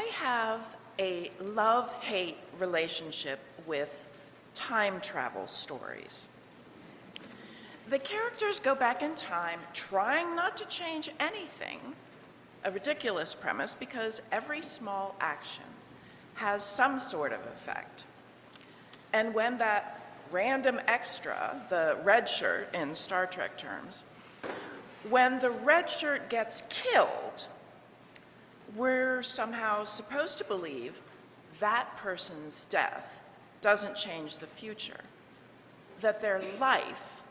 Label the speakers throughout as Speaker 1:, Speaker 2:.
Speaker 1: I have a love-hate relationship with time travel stories. The characters go back in time trying not to change anything, a ridiculous premise because every small action has some sort of effect. And when that random extra, the red shirt in Star Trek terms, when the red shirt gets killed, we're somehow supposed to believe that person's death doesn't change the future, that their life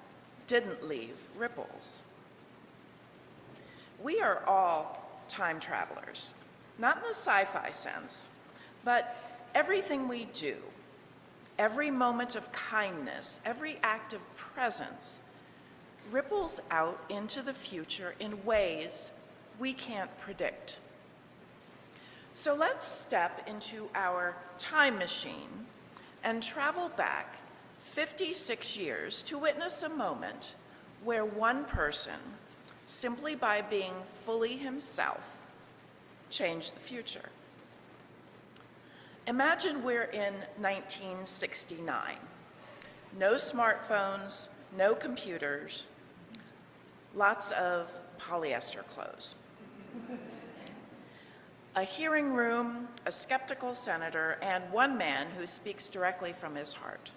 Speaker 1: didn't leave ripples. We are all time travelers, not in the sci-fi sense, but everything we do, every moment of kindness, every act of presence ripples out into the future in ways we can't predict. So let's step into our time machine and travel back 56 years to witness a moment where one person, simply by being fully himself, changed the future. Imagine we're in 1969. No smartphones, no computers, lots of polyester clothes. A hearing room, a skeptical senator, and one man who speaks directly from his heart.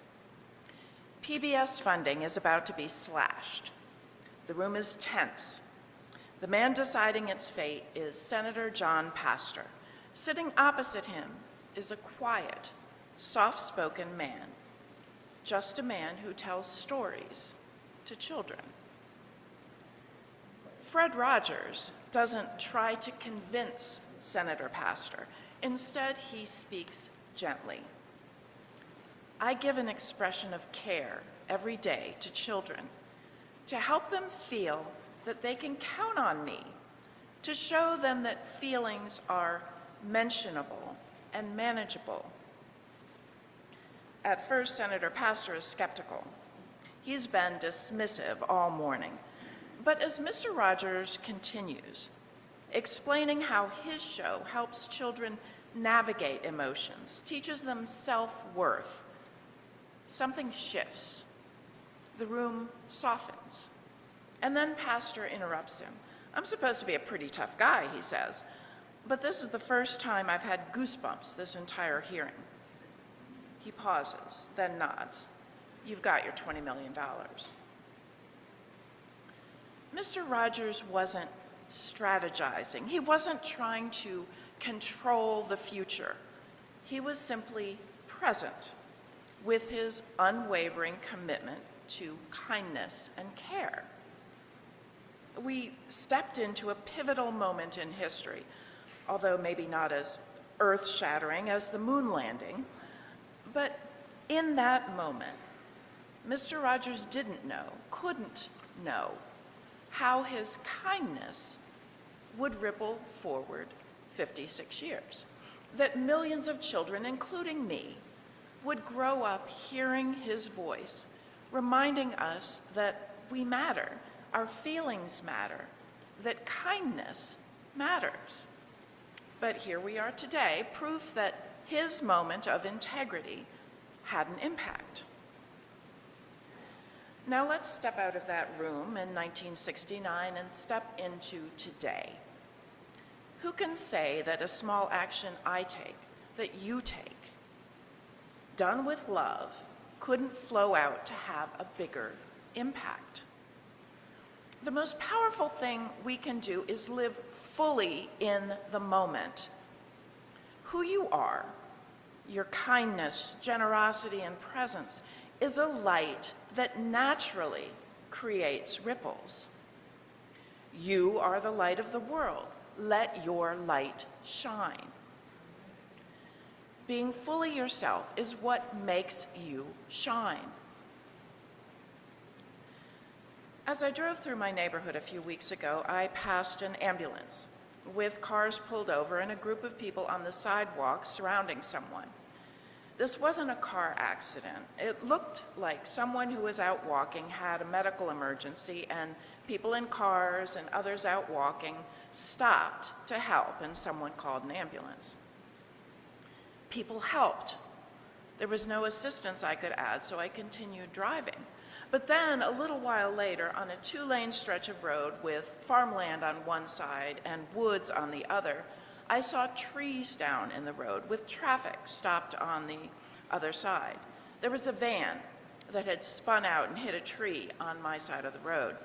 Speaker 1: PBS funding is about to be slashed. The room is tense. The man deciding its fate is Senator John Pastor. Sitting opposite him is a quiet, soft-spoken man, just a man who tells stories to children. Fred Rogers doesn't try to convince Senator Pastor. Instead, he speaks gently. I give an expression of care every day to children to help them feel that they can count on me, to show them that feelings are mentionable and manageable. At first, Senator Pastor is skeptical. He's been dismissive all morning. But as Mr. Rogers continues, explaining how his show helps children navigate emotions, teaches them self-worth, something shifts. The room softens. And then Pastor interrupts him. I'm supposed to be a pretty tough guy, he says, but this is the first time I've had goosebumps this entire hearing. He pauses, then nods. You've got your $20 million. Mr. Rogers wasn't strategizing. He wasn't trying to control the future. He was simply present with his unwavering commitment to kindness and care. We stepped into a pivotal moment in history, although maybe not as earth-shattering as the moon landing. But in that moment, Mr. Rogers didn't know, couldn't know, how his kindness would ripple forward 56 years. That millions of children, including me, would grow up hearing his voice, reminding us that we matter, our feelings matter, that kindness matters. But here we are today, proof that his moment of integrity had an impact. Now let's step out of that room in 1969 and step into today. Who can say that a small action I take, that you take, done with love, couldn't flow out to have a bigger impact? The most powerful thing we can do is live fully in the moment. Who you are, your kindness, generosity, and presence is a light that naturally creates ripples. You are the light of the world. Let your light shine. Being fully yourself is what makes you shine. As I drove through my neighborhood a few weeks ago, I passed an ambulance with cars pulled over and a group of people on the sidewalk surrounding someone. This wasn't a car accident. It looked like someone who was out walking had a medical emergency, and people in cars and others out walking stopped to help, and someone called an ambulance. People helped. There was no assistance I could add, so I continued driving. But then, a little while later, on a 2-lane stretch of road with farmland on one side and woods on the other, I saw trees down in the road with traffic stopped on the other side. There was a van that had spun out and hit a tree on my side of the road.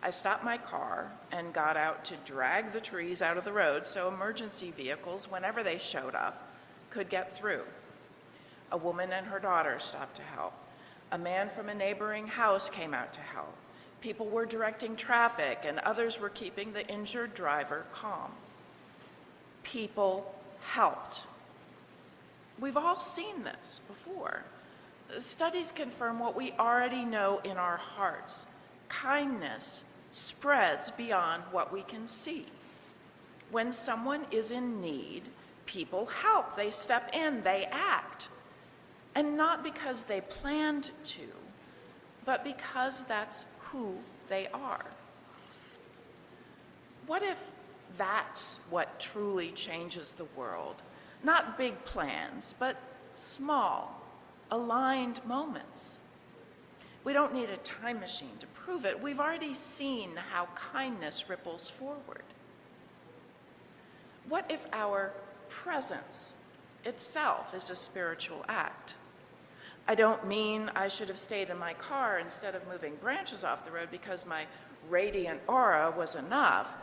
Speaker 1: I stopped my car and got out to drag the trees out of the road so emergency vehicles, whenever they showed up, could get through. A woman and her daughter stopped to help. A man from a neighboring house came out to help. People were directing traffic and others were keeping the injured driver calm. People helped. We've all seen this before. Studies confirm what we already know in our hearts. Kindness spreads beyond what we can see. When someone is in need, people help, they step in, they act. And not because they planned to, but because that's who they are. What if that's what truly changes the world? Not big plans, but small, aligned moments. We don't need a time machine to prove it. We've already seen how kindness ripples forward. What if our presence itself is a spiritual act? I don't mean I should have stayed in my car instead of moving branches off the road because my radiant aura was enough.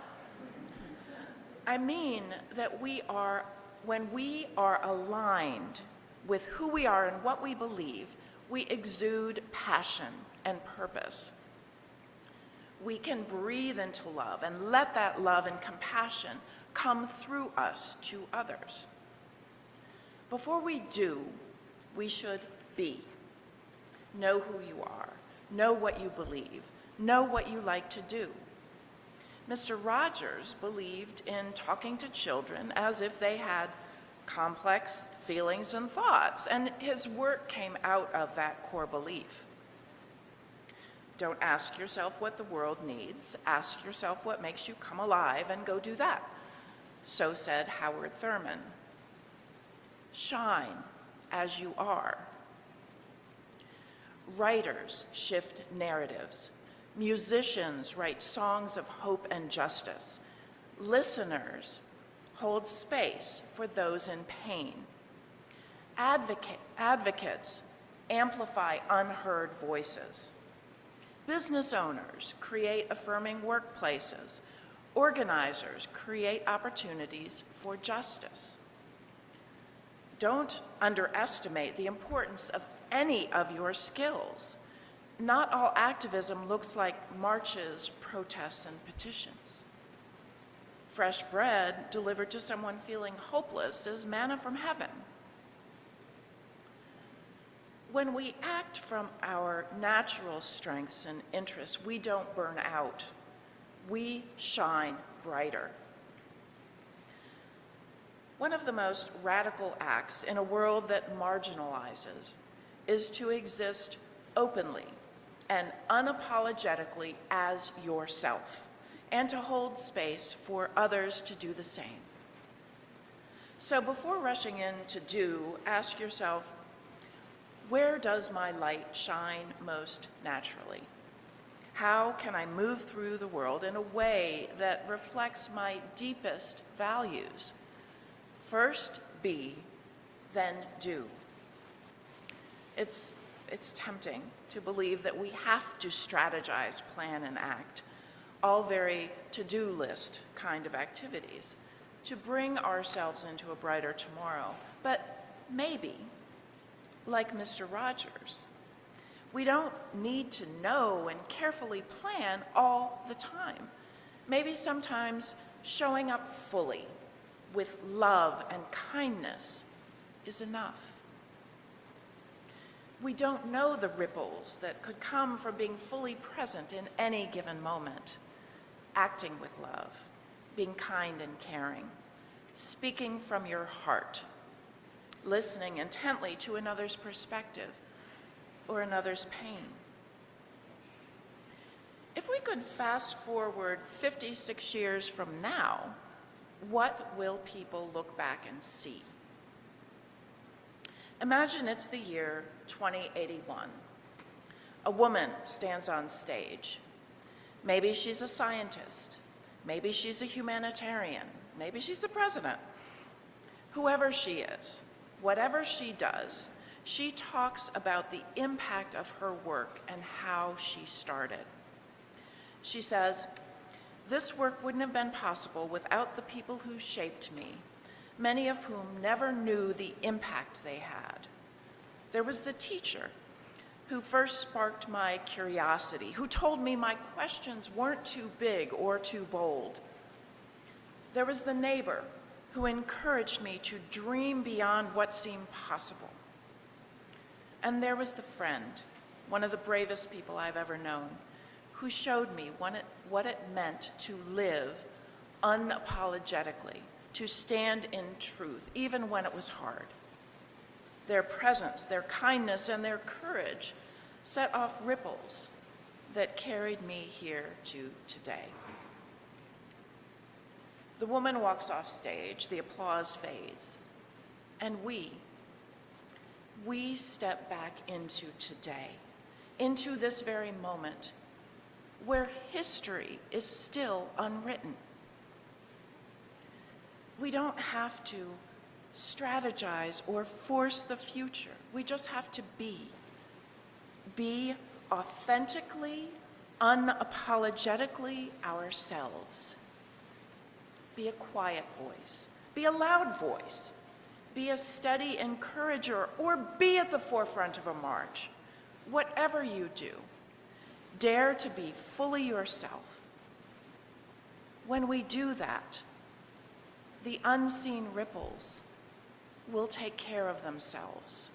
Speaker 1: I mean that when we are aligned with who we are and what we believe, we exude passion and purpose. We can breathe into love and let that love and compassion come through us to others. Before we do, we should be. Know who you are. Know what you believe. Know what you like to do. Mr. Rogers believed in talking to children as if they had complex feelings and thoughts, and his work came out of that core belief. Don't ask yourself what the world needs. Ask yourself what makes you come alive and go do that. So said Howard Thurman. Shine as you are. Writers shift narratives. Musicians write songs of hope and justice. Listeners hold space for those in pain. Advocates amplify unheard voices. Business owners create affirming workplaces. Organizers create opportunities for justice. Don't underestimate the importance of any of your skills. Not all activism looks like marches, protests, and petitions. Fresh bread delivered to someone feeling hopeless is manna from heaven. When we act from our natural strengths and interests, we don't burn out. We shine brighter. One of the most radical acts in a world that marginalizes is to exist openly and unapologetically as yourself, and to hold space for others to do the same. So before rushing in to do, ask yourself, where does my light shine most naturally? How can I move through the world in a way that reflects my deepest values? First, be, then do. It's tempting to believe that we have to strategize, plan, and act, all very to-do list kind of activities, to bring ourselves into a brighter tomorrow. But maybe, like Mr. Rogers, we don't need to know and carefully plan all the time. Maybe sometimes showing up fully with love and kindness is enough. We don't know the ripples that could come from being fully present in any given moment, acting with love, being kind and caring, speaking from your heart, listening intently to another's perspective or another's pain. If we could fast forward 56 years from now, what will people look back and see? Imagine it's the year 2081. A woman stands on stage. Maybe she's a scientist. Maybe she's a humanitarian. Maybe she's the president. Whoever she is, whatever she does, she talks about the impact of her work and how she started. She says, "This work wouldn't have been possible without the people who shaped me, many of whom never knew the impact they had. There was the teacher who first sparked my curiosity, who told me my questions weren't too big or too bold. There was the neighbor who encouraged me to dream beyond what seemed possible. And there was the friend, one of the bravest people I've ever known, who showed me what it meant to live unapologetically, to stand in truth, even when it was hard. Their presence, their kindness, and their courage set off ripples that carried me here to today." The woman walks off stage, the applause fades, and we step back into today, into this very moment where history is still unwritten. We don't have to strategize or force the future. We just have to be. Be authentically, unapologetically ourselves. Be a quiet voice. Be a loud voice. Be a steady encourager, or be at the forefront of a march. Whatever you do, dare to be fully yourself. When we do that, the unseen ripples will take care of themselves.